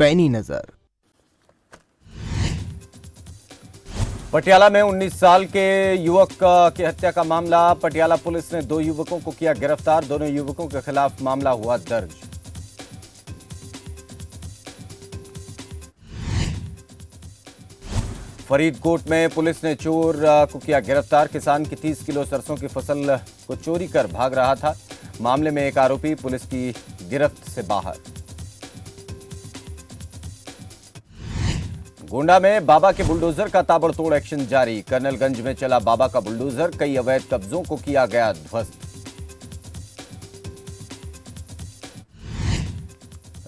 पैनी नजर। पटियाला में 19 साल के युवक की हत्या का मामला। पटियाला पुलिस ने 2 युवकों को किया गिरफ्तार। दोनों युवकों के खिलाफ मामला हुआ दर्ज। फरीदकोट में पुलिस ने चोर को किया गिरफ्तार। किसान की 30 किलो सरसों की फसल को चोरी कर भाग रहा था। मामले में एक आरोपी पुलिस की गिरफ्त से बाहर। गोंडा में बाबा के बुलडोजर का ताबड़तोड़ एक्शन जारी। कर्नलगंज में चला बाबा का बुलडोजर, कई अवैध कब्जों को किया गया ध्वस्त।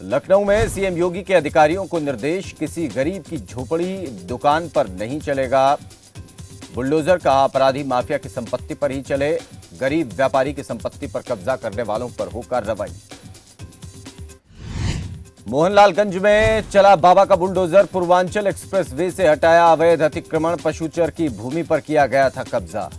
लखनऊ में सीएम योगी के अधिकारियों को निर्देश, किसी गरीब की झोपड़ी दुकान पर नहीं चलेगा बुलडोजर। कहा अपराधी माफिया की संपत्ति पर ही चले, गरीब व्यापारी की संपत्ति पर कब्जा करने वालों पर हो कार्रवाई। मोहनलालगंज में चला बाबा का बुलडोजर, पूर्वांचल एक्सप्रेस वे से हटाया अवैध अतिक्रमण। पशुचर की भूमि पर किया गया था कब्जा।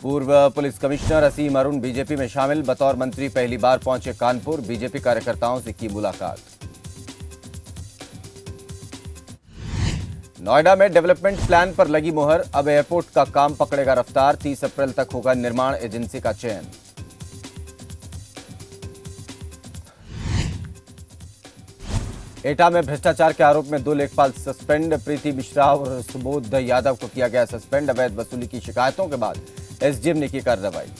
पूर्व पुलिस कमिश्नर असीम अरुण बीजेपी में शामिल। बतौर मंत्री पहली बार पहुंचे कानपुर, बीजेपी कार्यकर्ताओं से की मुलाकात। नोएडा में डेवलपमेंट प्लान पर लगी मुहर, अब एयरपोर्ट का काम पकड़ेगा रफ्तार। 30 अप्रैल तक होगा निर्माण एजेंसी का चयन। एटा में भ्रष्टाचार के आरोप में 2 लेखपाल सस्पेंड। प्रीति मिश्रा और सुबोध यादव को किया गया सस्पेंड। अवैध वसूली की शिकायतों के बाद एसडीएम ने की कार्रवाई।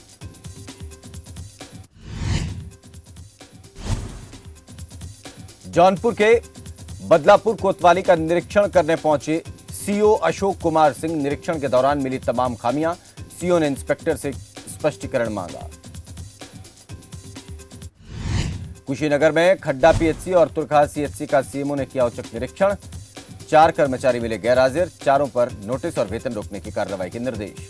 जौनपुर के बदलापुर कोतवाली का निरीक्षण करने पहुंचे सीओ अशोक कुमार सिंह। निरीक्षण के दौरान मिली तमाम खामियां, सीओ ने इंस्पेक्टर से स्पष्टीकरण मांगा। कुशीनगर में खड्डा पीएचसी और तुरखा सीएचसी का सीएमओ ने किया औचक निरीक्षण। 4 कर्मचारी मिले गैरहाजिर, चारों पर नोटिस और वेतन रोकने की कार्रवाई के निर्देश।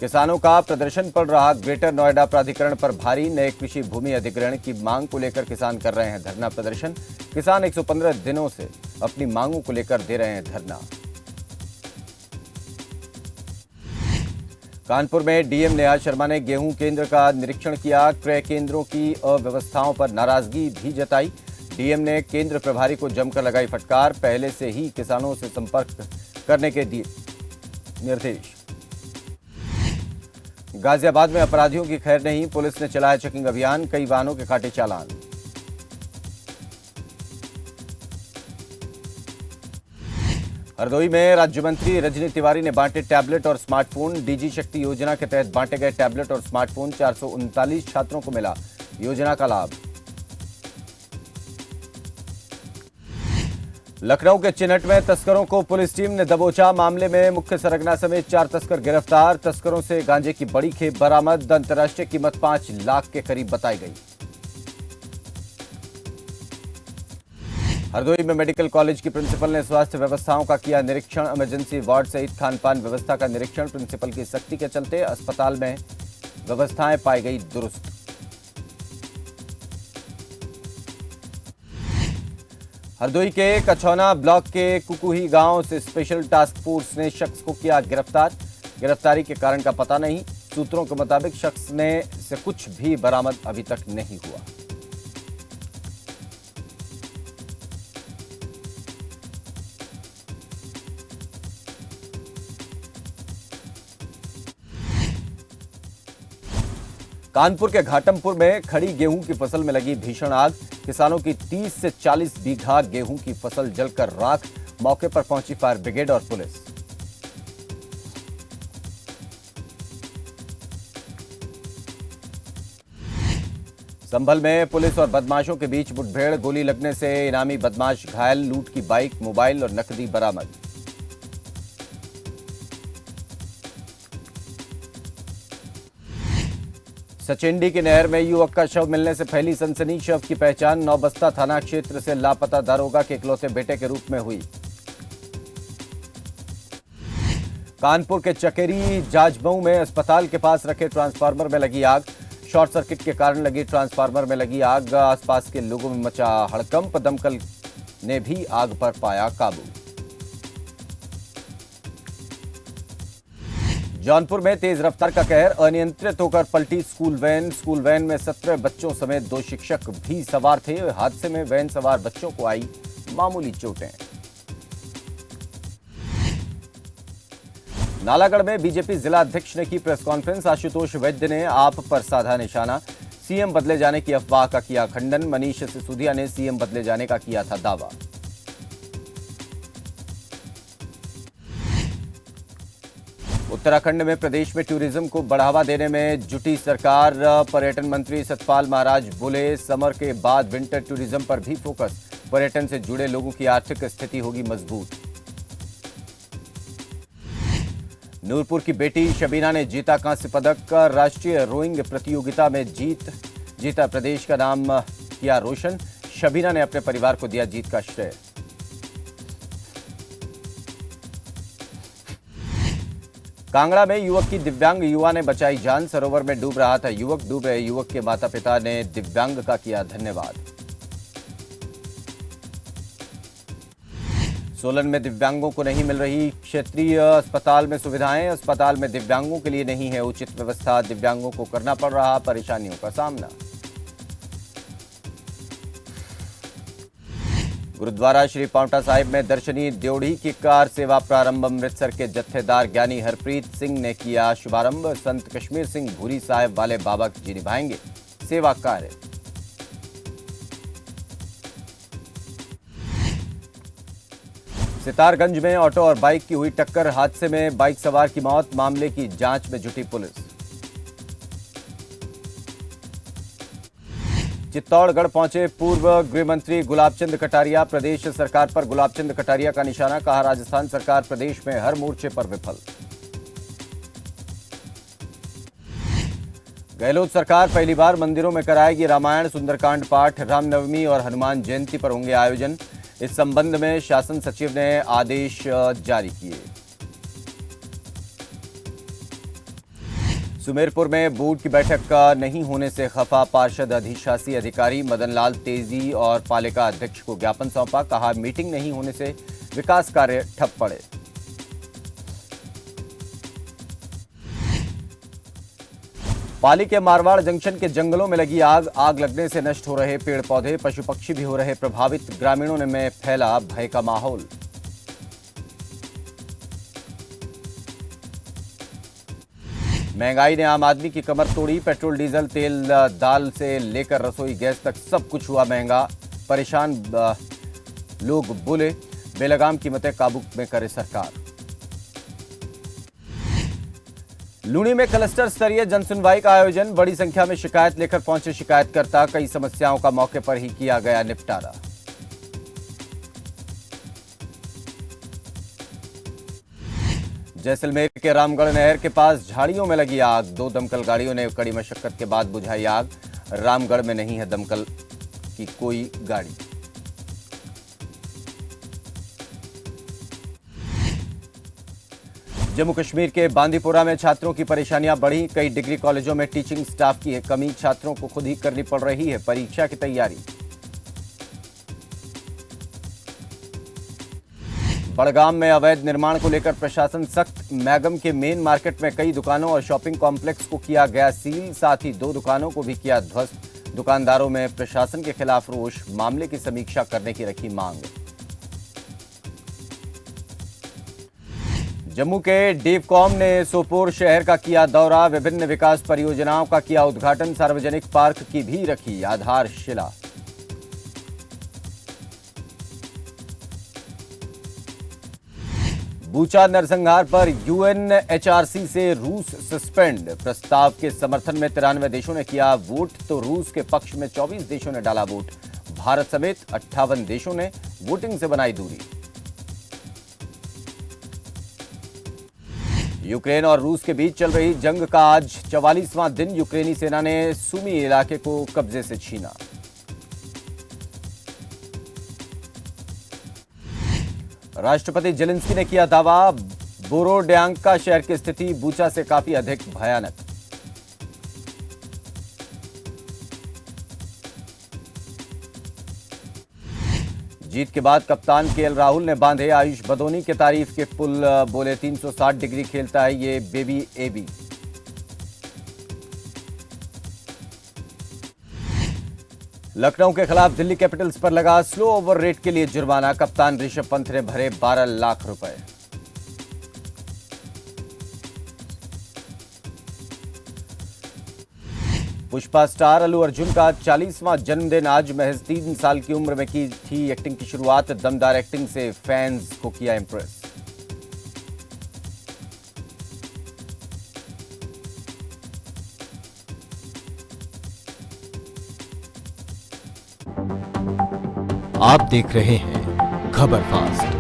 किसानों का प्रदर्शन पड़ रहा, ग्रेटर नोएडा प्राधिकरण पर भारी। नए कृषि भूमि अधिग्रहण की मांग को लेकर किसान कर रहे हैं धरना प्रदर्शन। किसान 115 दिनों से अपनी मांगों को लेकर दे रहे हैं धरना। कानपुर में डीएम नेहा शर्मा ने गेहूं केंद्र का निरीक्षण किया। क्रय केंद्रों की अव्यवस्थाओं पर नाराजगी भी जताई। डीएम ने केंद्र प्रभारी को जमकर लगाई फटकार। पहले से ही किसानों से संपर्क करने के दिए निर्देश। गाजियाबाद में अपराधियों की खैर नहीं, पुलिस ने चलाया चेकिंग अभियान। कई वाहनों के काटे चालान। हरदोई में राज्य मंत्री रजनी तिवारी ने बांटे टैबलेट और स्मार्टफोन। डीजी शक्ति योजना के तहत बांटे गए टैबलेट और स्मार्टफोन। 439 छात्रों को मिला योजना का लाभ। लखनऊ के चिनहट में तस्करों को पुलिस टीम ने दबोचा। मामले में मुख्य सरगना समेत 4 तस्कर गिरफ्तार। तस्करों से गांजे की बड़ी खेप बरामद। अंतर्राष्ट्रीय कीमत 5 लाख के करीब बताई गई। हरदोई में मेडिकल कॉलेज की प्रिंसिपल ने स्वास्थ्य व्यवस्थाओं का किया निरीक्षण। इमरजेंसी वार्ड सहित खान-पान व्यवस्था का निरीक्षण। प्रिंसिपल की सख्ती के चलते अस्पताल में व्यवस्थाएं पाई गई दुरुस्त। हरदोई के कछौना ब्लॉक के कुकुही गांव से स्पेशल टास्क फोर्स ने शख्स को किया गिरफ्तार। गिरफ्तारी के कारण का पता नहीं। सूत्रों के मुताबिक शख्स ने से कुछ भी बरामद अभी तक नहीं हुआ। कानपुर के घाटमपुर में खड़ी गेहूं की फसल में लगी भीषण आग। किसानों की 30 से 40 बीघा गेहूं की फसल जलकर राख। मौके पर पहुंची फायर ब्रिगेड और पुलिस। संभल में पुलिस और बदमाशों के बीच मुठभेड़। गोली लगने से इनामी बदमाश घायल। लूट की बाइक, मोबाइल और नकदी बरामद। सचिंडी की नहर में युवक का शव मिलने से फैली सनसनी। शव की पहचान नौबस्ता थाना क्षेत्र से लापता दारोगा के इकलौते बेटे के रूप में हुई। कानपुर के चकेरी जाजमऊ में अस्पताल के पास रखे ट्रांसफार्मर में लगी आग। शॉर्ट सर्किट के कारण लगी ट्रांसफार्मर में लगी आग। आसपास के लोगों में मचा हड़कंप। दमकल ने भी आग पर पाया काबू। जौनपुर में तेज रफ्तार का कहर, अनियंत्रित होकर पलटी स्कूल वैन। स्कूल वैन में 17 बच्चों समेत 2 शिक्षक भी सवार थे। हादसे में वैन सवार बच्चों को आई मामूली चोटें। नालागढ़ में बीजेपी जिला अध्यक्ष ने की प्रेस कॉन्फ्रेंस। आशुतोष वैद्य ने आप पर साधा निशाना। सीएम बदले जाने की अफवाह का किया खंडन। मनीष सिसोदिया ने सीएम बदले जाने का किया था दावा। उत्तराखंड में प्रदेश में टूरिज्म को बढ़ावा देने में जुटी सरकार। पर्यटन मंत्री सतपाल महाराज बोले, समर के बाद विंटर टूरिज्म पर भी फोकस। पर्यटन से जुड़े लोगों की आर्थिक स्थिति होगी मजबूत। नूरपुर की बेटी शबीना ने जीता कांस्य पदक। राष्ट्रीय रोइंग प्रतियोगिता में जीता प्रदेश का नाम किया रोशन। शबीना ने अपने परिवार को दिया जीत का श्रेय। कांगड़ा में युवक की दिव्यांग युवा ने बचाई जान। सरोवर में डूब रहा था युवक। डूब रहे युवक के माता पिता ने दिव्यांग का किया धन्यवाद। सोलन में दिव्यांगों को नहीं मिल रही क्षेत्रीय अस्पताल में सुविधाएं। अस्पताल में दिव्यांगों के लिए नहीं है उचित व्यवस्था। दिव्यांगों को करना पड़ रहा परेशानियों का सामना। गुरुद्वारा श्री पांवटा साहिब में दर्शनी ड्योढ़ी की कार सेवा प्रारंभ। अमृतसर के जत्थेदार ज्ञानी हरप्रीत सिंह ने किया शुभारंभ। संत कश्मीर सिंह भूरी साहिब वाले बाबा जी निभाएंगे सेवा कार्य। सितारगंज में ऑटो और बाइक की हुई टक्कर। हादसे में बाइक सवार की मौत। मामले की जांच में जुटी पुलिस। चित्तौड़गढ़ पहुंचे पूर्व गृह मंत्री गुलाबचंद कटारिया। प्रदेश सरकार पर गुलाबचंद कटारिया का निशाना। कहा, राजस्थान सरकार प्रदेश में हर मोर्चे पर विफल। गहलोत सरकार पहली बार मंदिरों में कराएगी रामायण सुंदरकांड पाठ। रामनवमी और हनुमान जयंती पर होंगे आयोजन। इस संबंध में शासन सचिव ने आदेश जारी किए। सुमेरपुर में बोर्ड की बैठक नहीं होने से खफा पार्षद अधिशासी अधिकारी। मदन लाल तेजी और पालिका अध्यक्ष को ज्ञापन सौंपा। कहा, मीटिंग नहीं होने से विकास कार्य ठप पड़े। पाली के मारवाड़ जंक्शन के जंगलों में लगी आग। आग लगने से नष्ट हो रहे पेड़ पौधे। पशु पक्षी भी हो रहे प्रभावित। ग्रामीणों में फैला भय का माहौल। महंगाई ने आम आदमी की कमर तोड़ी। पेट्रोल, डीजल, तेल, दाल से लेकर रसोई गैस तक सब कुछ हुआ महंगा। परेशान लोग बोले, बेलगाम कीमतें काबू में करे सरकार। लूणी में क्लस्टर स्तरीय जनसुनवाई का आयोजन। बड़ी संख्या में शिकायत लेकर पहुंचे शिकायतकर्ता। कई समस्याओं का मौके पर ही किया गया निपटारा। जैसलमेर के रामगढ़ नहर के पास झाड़ियों में लगी आग। 2 दमकल गाड़ियों ने कड़ी मशक्कत के बाद बुझाई आग। रामगढ़ में नहीं है दमकल की कोई गाड़ी। जम्मू कश्मीर के बांदीपुरा में छात्रों की परेशानियां बढ़ी। कई डिग्री कॉलेजों में टीचिंग स्टाफ की कमी। छात्रों को खुद ही करनी पड़ रही है परीक्षा की तैयारी। बड़गाम में अवैध निर्माण को लेकर प्रशासन सख्त। मैगम के मेन मार्केट में कई दुकानों और शॉपिंग कॉम्प्लेक्स को किया गया सील। साथ ही 2 दुकानों को भी किया ध्वस्त। दुकानदारों में प्रशासन के खिलाफ रोष। मामले की समीक्षा करने की रखी मांग। जम्मू के डीवकॉम ने सोपोर शहर का किया दौरा। विभिन्न विकास परियोजनाओं का किया उद्घाटन। सार्वजनिक पार्क की भी रखी आधारशिला। बूचा नरसंहार पर यूएनएचआरसी से रूस सस्पेंड। प्रस्ताव के समर्थन में 93 देशों ने किया वोट, तो रूस के पक्ष में 24 देशों ने डाला वोट। भारत समेत 58 देशों ने वोटिंग से बनाई दूरी। यूक्रेन और रूस के बीच चल रही जंग का आज 44वां दिन। यूक्रेनी सेना ने सुमी इलाके को कब्जे से छीना। राष्ट्रपति जेलेंस्की ने किया दावा, बोरोड्यांका शहर की स्थिति बूचा से काफी अधिक भयानक। जीत के बाद कप्तान केएल राहुल ने बांधे आयुष बदोनी के तारीफ के पुल, बोले 360 डिग्री खेलता है ये बेबी एबी। लखनऊ के खिलाफ दिल्ली कैपिटल्स पर लगा स्लो ओवर रेट के लिए जुर्माना, कप्तान ऋषभ पंत ने भरे 12 लाख रुपए। पुष्पा स्टार अल्लू अर्जुन का 40वां जन्मदिन आज। महज 3 साल की उम्र में की थी एक्टिंग की शुरुआत, दमदार एक्टिंग से फैंस को किया इंप्रेस। आप देख रहे हैं खबर फास्ट,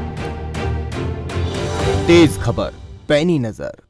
तेज खबर पैनी नजर।